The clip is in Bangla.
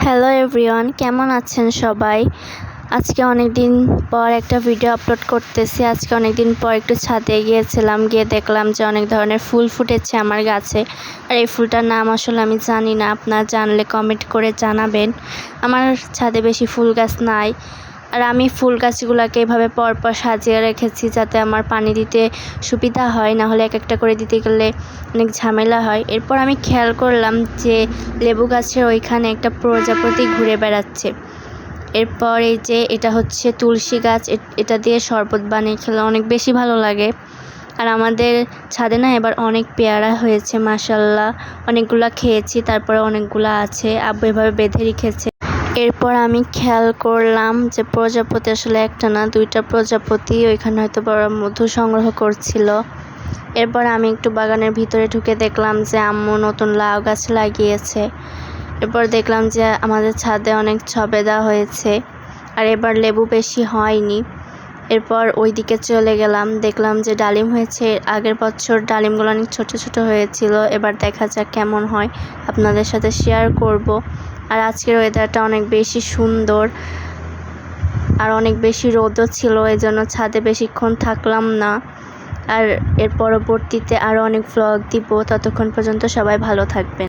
হ্যালো এভরিওয়ান, কেমন আছেন সবাই? আজকে অনেক দিন পর একটা ভিডিও আপলোড করতেছি। আজকে অনেক দিন পর একটু ছাদে গিয়েছিলাম, গিয়ে দেখলাম যে অনেক ধরনের ফুল ফুটেছে আমার গাছে। আর এই ফুলটার নাম আসলে আমি জানি না, আপনারা জানলে কমেন্ট করে জানাবেন। আমার ছাদে বেশি ফুল গাছ নাই, আর আমি ফুল গাছগুলোকে এভাবে পরপর সাজিয়ে রেখেছি যাতে আমার পানি দিতে সুবিধা হয়, না হলে এক একটা করে দিতে গেলে অনেক ঝামেলা হয়। এরপর আমি খেয়াল করলাম যে লেবু গাছের ওইখানে একটা প্রজাপতি ঘুরে বেড়াচ্ছে। এরপর এই যে এটা হচ্ছে তুলসী গাছ, এটা দিয়ে শরবত বানিয়ে খেলে অনেক বেশি ভালো লাগে। আর আমাদের ছাদে না এবার অনেক পেয়ারা হয়েছে, মাশাল্লাহ অনেকগুলা খেয়েছি, তারপরে অনেকগুলা আছে, আব্বু এভাবে বেঁধে রেখেছে। এরপর আমি খেয়াল করলাম যে প্রজাপতি আসলে একটা না, দুইটা প্রজাপতি ওইখানে হয়তো বড় মধু সংগ্রহ করছিল। এরপর আমি একটু বাগানের ভিতরে ঢুকে দেখলাম যে আম্মু নতুন লাউ গাছ লাগিয়েছে। এরপর দেখলাম যে আমাদের ছাদে অনেক সবেদা হয়েছে, আর এবার লেবু বেশি হয়নি। এরপর ওই দিকে চলে গেলাম, দেখলাম যে ডালিম হয়েছে। আগের বছর ডালিমগুলো অনেক ছোট ছোট হয়েছিল, এবার দেখা যাক কেমন হয়, আপনাদের সাথে শেয়ার করব। আর আজকের ওয়েদারটা অনেক বেশি সুন্দর, আর অনেক বেশি রোদও ছিল, এই জন্য ছাদে বেশিক্ষণ থাকলাম না। আর এর পরবর্তীতে আরও অনেক ভ্লগ দিব, ততক্ষণ পর্যন্ত সবাই ভালো থাকবেন।